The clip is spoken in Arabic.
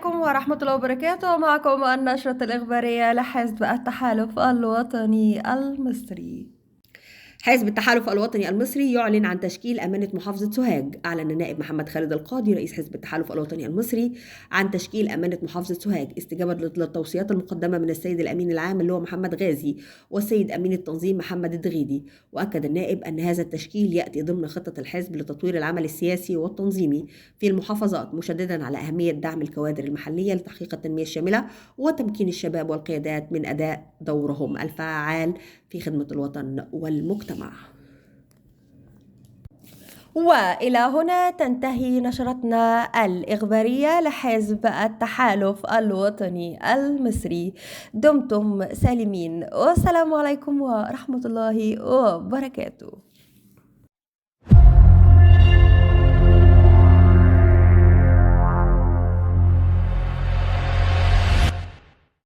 عليكم ورحمة الله وبركاته. معكم النشرة الإخبارية لحزب التحالف الوطني المصري. حزب التحالف الوطني المصري يعلن عن تشكيل أمانة محافظة سوهاج. أعلن النائب محمد خالد القاضي رئيس حزب التحالف الوطني المصري عن تشكيل أمانة محافظة سوهاج استجابة للتوصيات المقدمة من السيد الأمين العام اللي هو محمد غازي والسيد أمين التنظيم محمد الدغيدي. وأكد النائب أن هذا التشكيل يأتي ضمن خطة الحزب لتطوير العمل السياسي والتنظيمي في المحافظات، مشددا على أهمية دعم الكوادر المحلية لتحقيق التنمية الشاملة وتمكين الشباب والقيادات من أداء دورهم الفعال في خدمة الوطن والمجتمع. وإلى هنا تنتهي نشرتنا الإخبارية لحزب التحالف الوطني المصري. دمتم سالمين، والسلام عليكم ورحمة الله وبركاته.